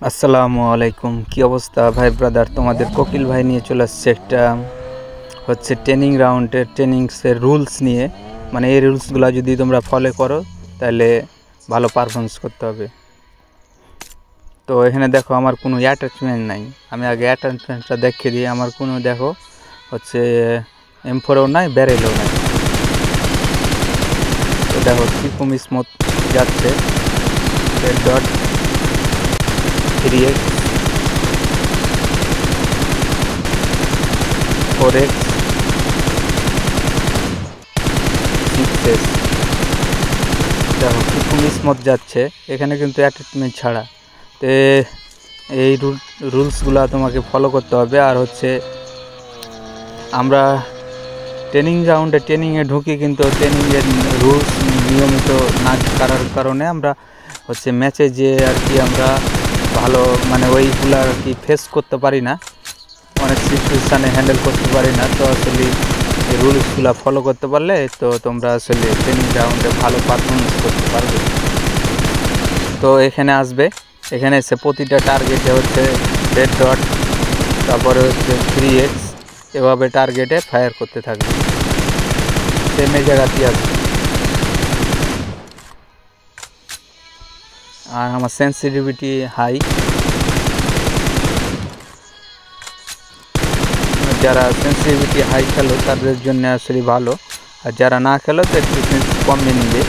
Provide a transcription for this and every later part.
আসসালামু আলাইকুম। কি অবস্থা ভাই ব্রাদার? তোমাদের কোকিল ভাই নিয়ে চলে আসছে একটা ট্রেনিং রাউন্ডের ট্রেনিংসের রুলস নিয়ে। মানে এই রুলসগুলো যদি তোমরা ফলো করো তাহলে ভালো পারফরমেন্স করতে হবে। তো এখানে দেখো আমার কোনো অ্যাটাচমেন্ট নাই। আমি আগে অ্যাটাচমেন্টটা দেখিয়ে দিই। আমার কোনো দেখো M4ও নাই, ব্যারেলও নাই। তো দেখো কীরকম স্মুথ যাচ্ছে। Red dot 3x 4x 6s দেখো কীরকম স্মুথ যাচ্ছে। এখানে কিন্তু অ্যাটাচমেন্ট ছাড়া। তো এই রুলসগুলো তোমাকে ফলো করতে হবে। আর আমরা ট্রেনিংয়ে ঢুকি, কিন্তু ট্রেনিংয়ের রুলস নিয়মিত না করার কারণে আমরা ম্যাচে যে আর কি আমরা ভালো ওইগুলো আর কি ফেস করতে পারি না, অনেক সিচুয়েশানে হ্যান্ডেল করতে পারি না। তো আসলে এই রুলসগুলো ফলো করতে পারলে তো তোমরা আসলে ট্রেনিং রাউন্ডে ভালো পারফরমেন্স করতে পারবে। তো এখানে এসে প্রতিটা টার্গেটে রেড ডট, তারপরে 3x, এভাবে টার্গেটে ফায়ার করতে থাকবে। সেম এই জায়গাতেই আসবে। আর আমার সেন্সিটিভিটি হাই। যারা সেন্সিটিভিটি হাই খেলো তাদের জন্য আসলে ভালো, আর যারা না খেলো তো একটু কমে নিবে।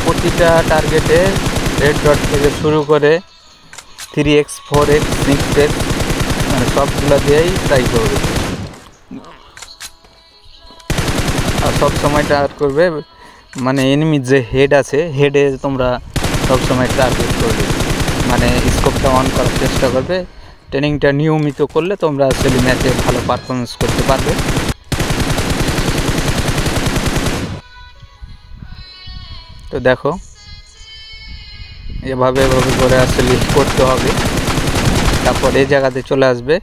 প্রতিটা টার্গেটে রেড ডট থেকে শুরু করে 3x 4x 6x সবগুলো দিয়েই ট্রাই করবে। আর সব সময় টার্গেট করবে এনিমির যে হেড আছে, হেডে তোমরা সবসময় টার্গেট করবে, স্কোপটা অন করার চেষ্টা করবে। ট্রেনিংটা নিয়মিত করলে তোমরা আসলে ম্যাচে ভালো পারফরমেন্স করতে পারবে। তো দেখো এভাবে করে আসলে করতে হবে। তারপর এই জায়গাতে চলে আসবে।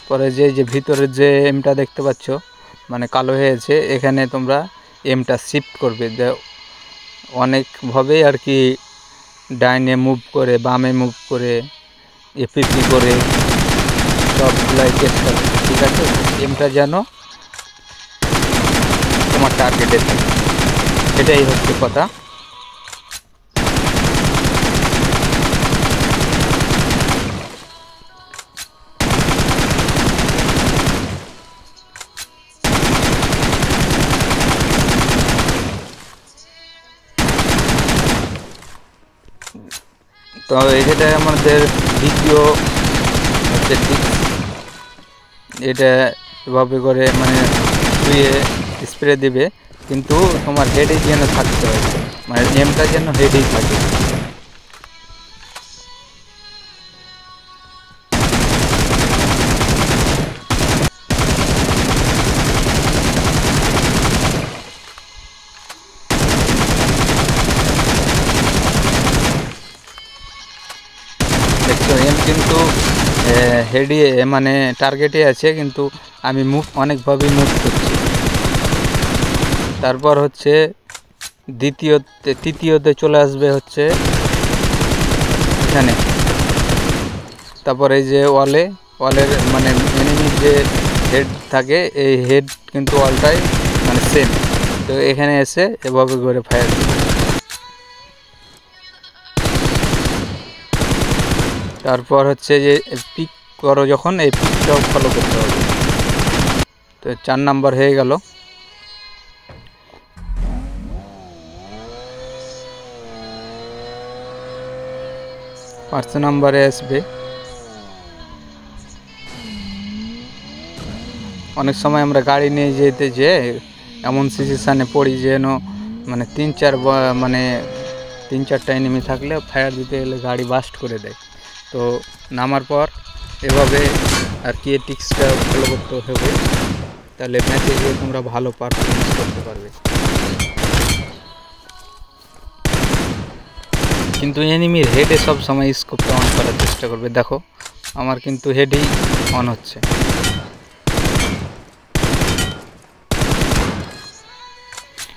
পরে যে ভিতরে যে এমটা দেখতে পাচ্ছ কালো হয়েছে, এখানে তোমরা এমটা শিফট করবে। অনেকভাবেই আর কি ডাইনে মুভ করে, বামে মুভ করে, এপিপি করে সবগুলাই চেষ্টা করবে, ঠিক আছে? এমটা যেন তোমার টার্গেটে থাকে, এটাই হচ্ছে কথা। তো এটা আমাদের দ্বিতীয় টিপস। এটা এভাবে করে শুয়ে স্প্রে দেবে, কিন্তু তোমার হেডেই যেন থাকতে হবে, এমটা যেন হেডেই থাকে। দেখছো এম কিন্তু হেডে টার্গেটে আছে, কিন্তু আমি অনেকভাবে মুভ করছি। তারপর তৃতীয়তে চলে আসবে এখানে। তারপর এই যে ওয়ালের এনিমির যে হেড থাকে, এই হেড কিন্তু ওয়ালটাই সেম। তো এখানে এসে এভাবে করে ফায়ার দিবে। তারপর যে পিক করো যখন, এই পিকটাও ফলো করতে হবে। তো 4 নাম্বার হয়ে গেল। পাঁচ নাম্বারে আসবে। অনেক সময় আমরা গাড়ি নিয়ে যেতে এমন সিচুয়েশানে পড়ি যেন 3-4টা এনিমি থাকলে ফায়ার দিতে গেলে গাড়ি বাস্ট করে দেয়। তো নামার পর এভাবে আর কি টিক্সটা ফলো করতে হবে, তাহলে ম্যাচে গিয়ে তোমরা ভালো পারফরমেন্স করতে পারবে। কিন্তু এনিমির হেডে সব সময় স্কোপটা অন করার চেষ্টা করবে। দেখো আমার কিন্তু হেডেই অন হচ্ছে।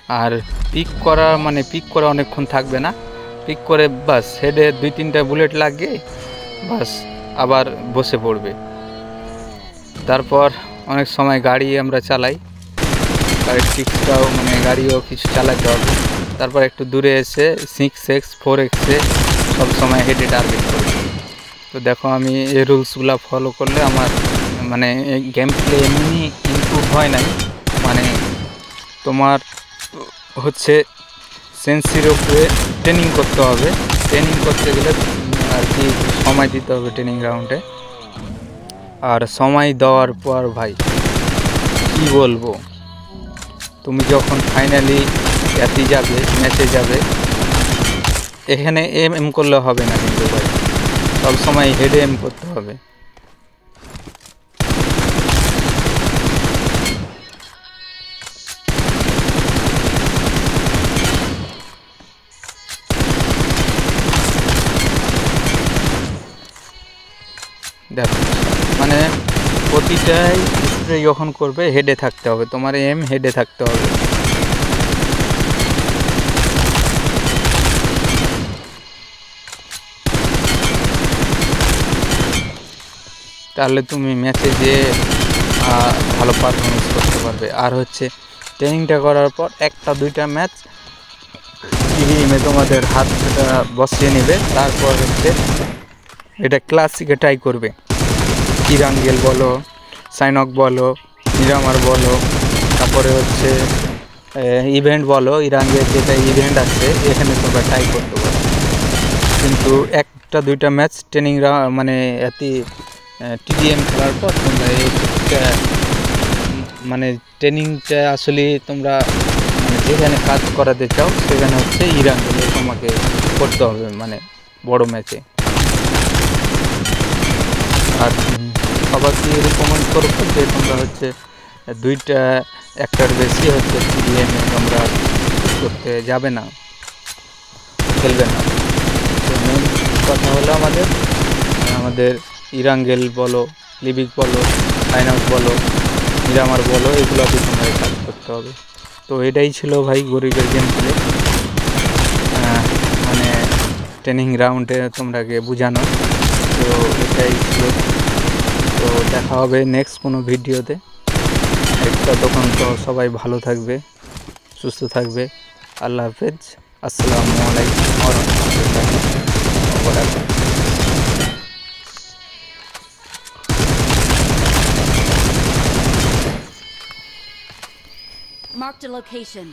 আর পিক করা অনেকক্ষণ থাকবে না, পিক করে বাস হেডে 2-3টা বুলেট লাগিয়ে বাস আবার বসে পড়বে। তারপর অনেক সময় গাড়ি আমরা চালাই, গাড়ির ট্রিক্সটাও গাড়িও কিছু চালাতে হবে। তারপর একটু দূরে এসে 6x 4x সব সময় হেডে টার্গেট করবে। তো দেখো আমি এই রুলসগুলো ফলো করলে আমার গেম প্লে এমনি ইমপ্রুভ হয় নাই, তোমার হচ্ছে সেন্সির উপরে ট্রেনিং করতে হবে। ট্রেনিং করতে গেলে আর কি সময় দিতে হবে ট্রেনিং রাউন্ডে। আর সময় দেওয়ার পর ভাই কি বলবো, তুমি যখন ফাইনালি যাবে ম্যাচে যাবে, এখানে এম করলে হবে না কিন্তু ভাই, সব সময় হেডে এম করতে হবে। দেখো প্রতিটাই স্প্রে যখন করবে হেডে থাকতে হবে, তোমার এম হেডে থাকতে হবে। তাহলে তুমি ম্যাচে যেয়ে ভালো পারফরমেন্স করতে পারবে। আর হচ্ছে ট্রেনিংটা করার পর 1-2টা ম্যাচ টিমে তোমাদের হাতটা বসিয়ে নেবে। তারপর হচ্ছে এটা ক্লাসিকে ট্রাই করবে, ইরাঙ্গেল বলো, সাইনক বলো, মিরামার বলো, তারপরে হচ্ছে ইভেন্ট বলো, ইরাঙ্গের যেটা ইভেন্ট আছে এখানে তোমরা ট্রাই করতে পারো। কিন্তু 1-2টা ম্যাচ ট্রেনিং টিডিএম খেলার পর তোমরা এই ট্রেনিংটা আসলে তোমরা যেখানে কাজ করাতে চাও সেখানে হচ্ছে ইরাঙ্গেলে তোমাকে করতে হবে বড় ম্যাচে। আর সবাইকে রিকমেন্ড করবো যে তোমরা হচ্ছে 1টার বেশি হচ্ছে টিডিএমে তোমরা করতে যাবে না, খেলবে না। তো মেন কথা হলো আমাদের ইরাঙ্গেল বলো, লিবিক বলো, সাইনক বলো, মিরামার বলো, এগুলোকে তোমরা কাজ করতে হবে। তো এটাই ছিল ভাই গরিবের গেম প্লে, ট্রেনিং রাউন্ডে তোমরাকে বোঝানো। তো এটাই ছিল। তো দেখা হবে নেক্সট কোনো ভিডিওতে। ততক্ষণ তো সবাই ভালো থাকবে, সুস্থ থাকবে। আল্লাহ হাফেজ। আসসালামু আলাইকুম ওয়া রাহমাতুল্লাহি ওয়া বারাকাতুহু। Marked a location.